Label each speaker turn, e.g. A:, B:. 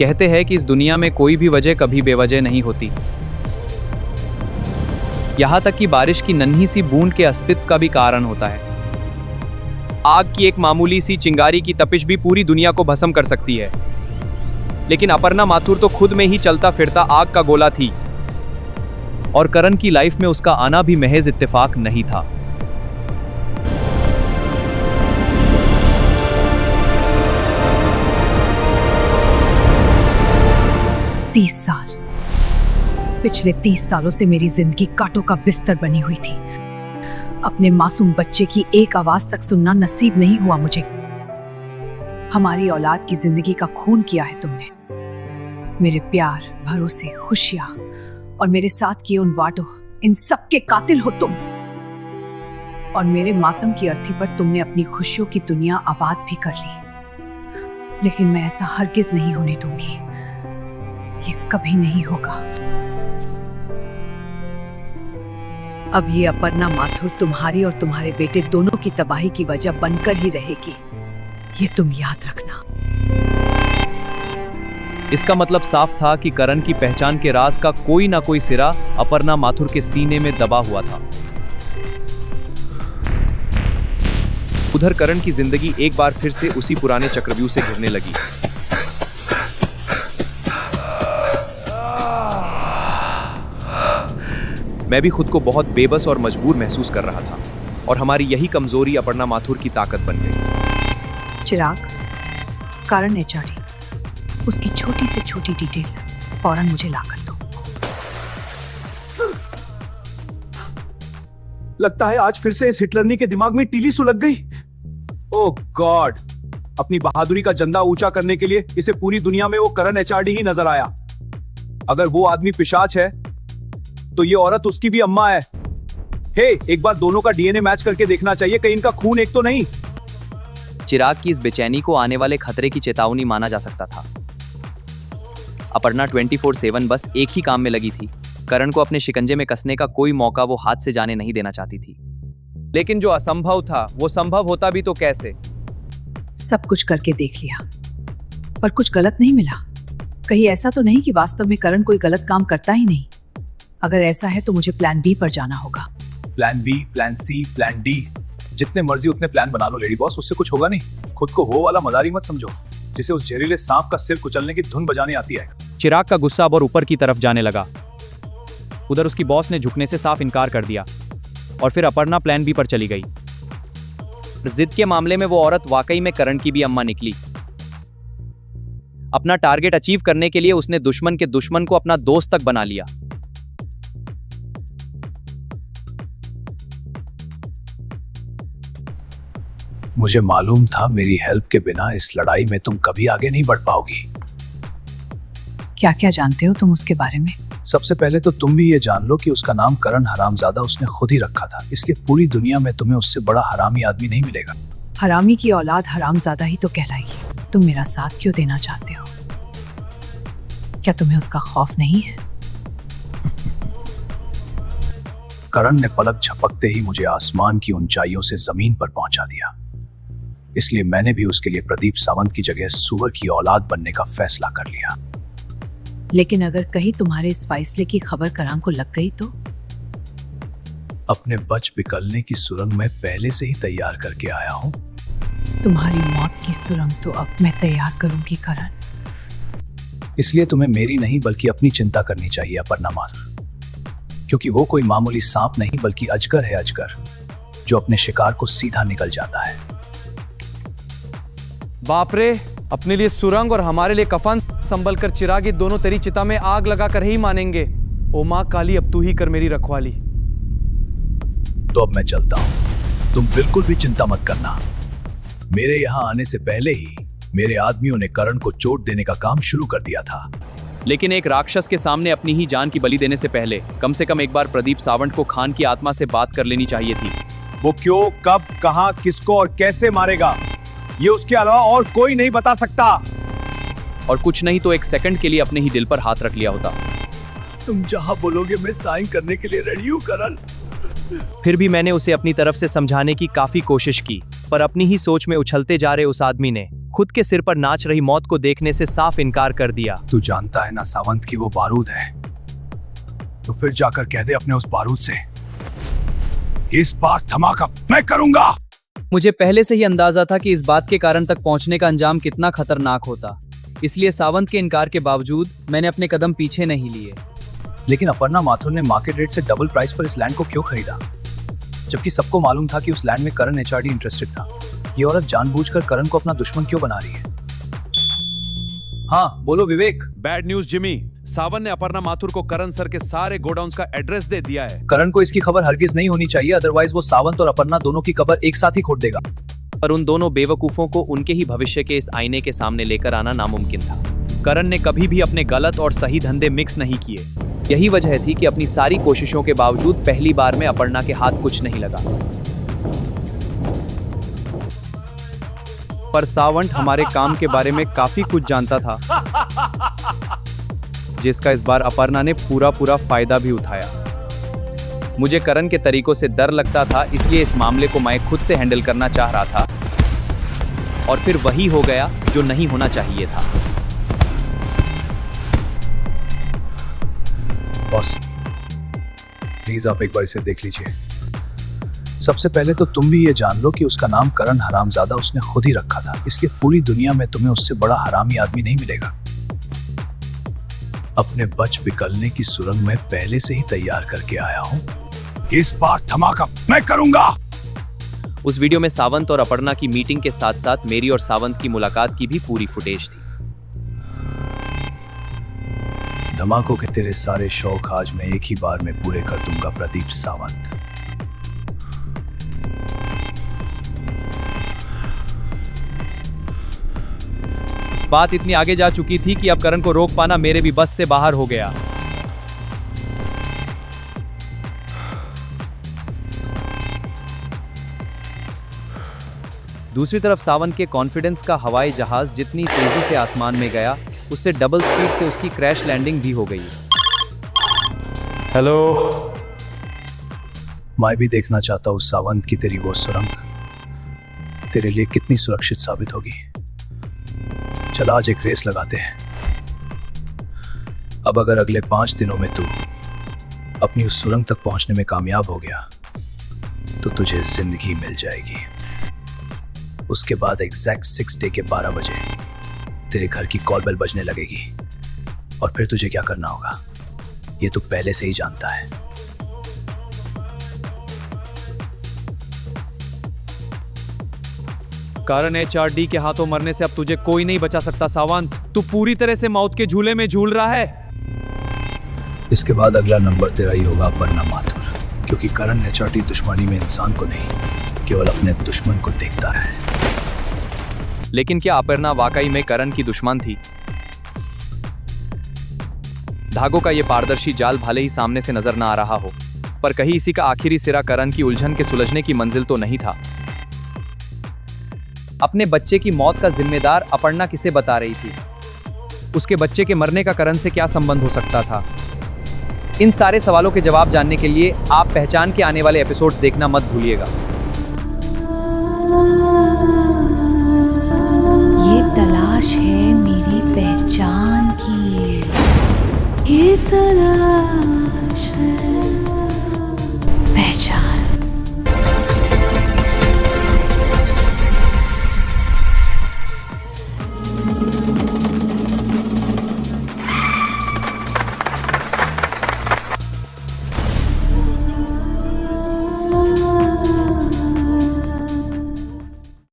A: कहते हैं कि इस दुनिया में कोई भी वजह कभी बेवजह नहीं होती। यहाँ तक कि बारिश की नन्ही सी बूंद के अस्तित्व का भी कारण होता है। आग की एक मामूली सी चिंगारी की तपिश भी पूरी दुनिया को भस्म कर सकती है। लेकिन अपर्णा माथुर तो खुद में ही चलता फिरता आग का गोला थी, और करण की लाइफ में उसका आना भी महज इत्तेफाक नहीं था।
B: पिछले 30 सालों से मेरी जिंदगी कांटों का बिस्तर बनी हुई थी। अपने मासूम बच्चे की एक आवाज तक सुनना नसीब नहीं हुआ मुझे। हमारी औलाद की जिंदगी का खून किया है तुमने। मेरे प्यार, भरोसे, खुशियां और मेरे साथ किए उन वादों, इन सब के कातिल हो तुम। और मेरे मातम की अर्थी पर तुमने अपनी खुशियों की दुनिया आबाद भी कर ली। लेकिन मैं ऐसा हरगिज नहीं होने दूंगी। ये कभी नहीं होगा। अब ये अपर्णा माथुर तुम्हारी और तुम्हारे बेटे दोनों की तबाही की वजह बनकर ही रहेगी। ये तुम याद रखना।
A: इसका मतलब साफ था कि करण की पहचान के राज का कोई ना कोई सिरा अपर्णा माथुर के सीने में दबा हुआ था। उधर करण की जिंदगी एक बार फिर से उसी पुराने चक्रव्यूह से घिरने लगी। मैं भी खुद को बहुत बेबस और मजबूर महसूस कर रहा था, और हमारी यही कमजोरी अपर्णा माथुर की ताकत बन गई।
B: चिराग, करण एचआरडी, उसकी छोटी से छोटी डिटेल फौरन मुझे ला कर दो।
C: लगता है आज फिर से इस हिटलरनी के दिमाग में टीली सुलग गई। ओह गॉड, अपनी बहादुरी का झंडा ऊंचा करने के लिए इसे पूरी दुनिया में वो करण एचआरडी ही नजर आया। अगर वो आदमी पिशाच है तो ये औरत उसकी भी अम्मा है। हे, एक बार दोनों का डीएनए मैच करके देखना चाहिए, कहीं इनका खून एक तो नहीं।
A: चिराग की इस बेचैनी को आने वाले खतरे की चेतावनी माना जा सकता था। अपर्णा 24/7 बस एक ही काम में लगी थी। करण को अपने शिकंजे में कसने का कोई मौका वो हाथ से जाने नहीं देना चाहती थी। लेकिन जो असंभव था वो संभव होता भी तो कैसे?
B: सब कुछ करके देख लिया, पर कुछ गलत नहीं मिला। कहीं ऐसा तो नहीं कि वास्तव में करण कोई गलत काम करता ही नहीं। अगर ऐसा है तो मुझे प्लान बी पर जाना होगा।
C: Plan B, plan C, plan D, जितने मर्जी उतने प्लान बना लो लेडी बॉस, उससे कुछ होगा नहीं। खुद को वो वाला मदारी मत समझो जिसे उस जहरीले सांप का सिर कुचलने की धुन बजाने आती है।
A: चिराग का गुस्सा अब और ऊपर की तरफ जाने लगा। उधर उसकी बॉस ने झुकने से साफ इनकार कर दिया, और फिर अपर्णा प्लान बी पर चली गई। जिद के मामले में वो औरत वाकई में करण की भी अम्मा निकली। अपना टारगेट अचीव करने के लिए उसने दुश्मन के दुश्मन को अपना दोस्त तक बना लिया।
C: मुझे मालूम था मेरी हेल्प के बिना इस लड़ाई में तुम कभी आगे नहीं बढ़ पाओगी।
B: क्या क्या जानते हो तुम उसके बारे में?
C: सबसे पहले तो तुम भी ये जान लो कि उसका नाम करण हरामजादा उसने खुद ही रखा था, इसलिए पूरी दुनिया में तुम्हें उससे बड़ा हरामी आदमी नहीं मिलेगा।
B: हरामी की औलाद हरामजादा ही तो कहलाएगी। तुम मेरा साथ क्यों देना चाहते हो? क्या तुम्हें उसका खौफ नहीं है?
C: करण ने पलक झपकते ही मुझे आसमान की ऊंचाइयों से जमीन पर पहुंचा दिया, इसलिए मैंने भी उसके लिए प्रदीप सावंत की जगह सुअर की औलाद बनने का फैसला कर लिया।
B: लेकिन अगर कहीं तुम्हारे इस फैसले की खबर करण को लग गई तो?
C: अपने बच बिकलने की सुरंग मैं पहले से ही तैयार करके आया हूँ।
B: तुम्हारी मौत की सुरंग तो अब मैं तैयार करूंगी करण।
C: इसलिए तुम्हें मेरी नहीं बल्कि अपनी चिंता करनी चाहिए अपर्णा माथुर, क्योंकि वो कोई मामूली सांप नहीं बल्कि अजगर है, अजगर जो अपने शिकार को सीधा निकल जाता है।
D: बाप रे, अपने लिए सुरंग और हमारे लिए कफन संभल कर चिराग, ये दोनों तेरी चिता में आग लगा कर ही मानेंगे। ओ माँ काली, अब तू ही कर मेरी रखवाली।
C: तो अब मैं चलता हूँ, तुम बिल्कुल भी चिंता मत करना। मेरे यहाँ आने से पहले ही मेरे आदमियों ने करण को चोट देने का काम शुरू कर दिया था।
A: लेकिन एक राक्षस के सामने अपनी ही जान की बलि देने से पहले कम से कम एक बार प्रदीप सावंत को खान की आत्मा से बात कर लेनी चाहिए थी।
C: वो क्यों, कब, कहां, किसको और कैसे मारेगा, ये उसके अलावा और कोई नहीं बता सकता।
A: और कुछ नहीं तो एक सेकंड के लिए अपने ही दिल पर हाथ रख लिया होता।
C: तुम जहां बोलोगे मैं साइन करने के लिए रेडी हूं करण।
A: फिर भी मैंने उसे अपनी तरफ से समझाने की काफी कोशिश की, पर अपनी ही सोच में उछलते जा रहे उस आदमी ने खुद के सिर पर नाच रही मौत को देखने से साफ इनकार कर दिया।
C: तू जानता है ना सावंत की वो बारूद है, तो फिर जाकर कह दे अपने उस बारूद से, इस बार धमाका मैं करूंगा।
A: मुझे पहले से ही अंदाजा था कि इस बात के कारण तक पहुंचने का अंजाम कितना खतरनाक होता, इसलिए सावंत के इनकार के बावजूद मैंने अपने कदम पीछे नहीं लिए।
C: लेकिन अपर्णा माथुर ने मार्केट रेट से डबल प्राइस पर इस लैंड को क्यों खरीदा, जबकि सबको मालूम था कि उस लैंड में करण एचआरडी इंटरेस्टेड था। ये औरत जानबूझकर करण को अपना दुश्मन क्यों बना रही है? हाँ बोलो विवेक।
D: बैड न्यूज जिमी, सावन ने अपर्णा माथुर को करण सर के सारे गोडाउन्स का एड्रेस दे दिया है।
C: करण को इसकी खबर हरगिज नहीं होनी चाहिए, अदरवाइज वो सावंत और अपर्णा दोनों की कबर एक साथ ही खोट देगा।
A: पर उन दोनों बेवकूफों को उनके ही भविष्य के इस आईने के सामने लेकर आना नामुमकिन था। करण ने कभी भी अपने गलत और सही धंधे मिक्स नहीं किए। यही वजह थी कि अपनी सारी कोशिशों के बावजूद पहली बार में अपर्णा के हाथ कुछ नहीं लगा। पर सावंत हमारे काम के बारे में काफी कुछ जानता था, जिसका इस बार अपर्णा ने पूरा फायदा भी उठाया। मुझे करण के तरीकों से डर लगता था, इसलिए इस मामले को मैं खुद से हैंडल करना चाह रहा था, और फिर वही हो गया जो नहीं होना चाहिए था।
C: बॉस प्लीज आप एक बार इसे देख लीजिए। सबसे पहले तो तुम भी ये जान लो कि उसका नाम करण हरामजादा उसने खुद ही रखा था, इसलिए पूरी दुनिया में तुम्हें उससे बड़ा हरामी आदमी नहीं मिलेगा। अपने बच बिकलने की सुरंग मैं पहले से ही तैयार करके आया हूं, इस बार धमाका मैं करूंगा।
A: उस वीडियो में सावंत और अपर्णा की मीटिंग के साथ साथ मेरी और सावंत की मुलाकात की भी पूरी फुटेज थी।
C: धमाकों के तेरे सारे शौक आज मैं एक ही बार में पूरे कर दूंगा प्रदीप सावंत।
A: बात इतनी आगे जा चुकी थी कि अब करण को रोक पाना मेरे भी बस से बाहर हो गया। दूसरी तरफ सावंत के कॉन्फिडेंस का हवाई जहाज जितनी तेजी से आसमान में गया, उससे डबल स्पीड से उसकी क्रैश लैंडिंग भी हो गई।
D: हेलो,
C: मैं भी देखना चाहता हूं सावंत की तेरी वो सुरंग तेरे लिए कितनी सुरक्षित साबित होगी। चल आज एक रेस लगाते हैं। अब अगर अगले 5 दिनों में तू अपनी उस सुरंग तक पहुंचने में कामयाब हो गया तो तुझे जिंदगी मिल जाएगी। उसके बाद एग्जैक्ट 6 डे के 12 बजे तेरे घर की कॉल बेल बजने लगेगी, और फिर तुझे क्या करना होगा ये तू पहले से ही जानता है।
A: करण एचआरडी के हाथों मरने से अब तुझे कोई नहीं बचा सकता सावंत। तू पूरी तरह से मौत के झूले में झूल रहा है।
C: इसके बाद अगला नंबर तेरा ही होगा अपर्णा माथुर, क्योंकि करण एचआरडी दुश्मनी में इंसान को नहीं केवल अपने दुश्मन को देखता है।
A: लेकिन क्या अपर्णा वाकई में करण की दुश्मन थी? धागों का ये पारदर्शी जाल भले ही सामने से नजर ना आ रहा हो, पर कहीं इसी का आखिरी सिरा करण की उलझन के सुलझने की मंजिल तो नहीं था। अपने बच्चे की मौत का जिम्मेदार अपर्णा किसे बता रही थी? उसके बच्चे के मरने का करण से क्या संबंध हो सकता था? इन सारे सवालों के जवाब जानने के लिए आप पहचान के आने वाले एपिसोड्स देखना मत भूलिएगा।
B: ये तलाश है मेरी पहचान की, ये तलाश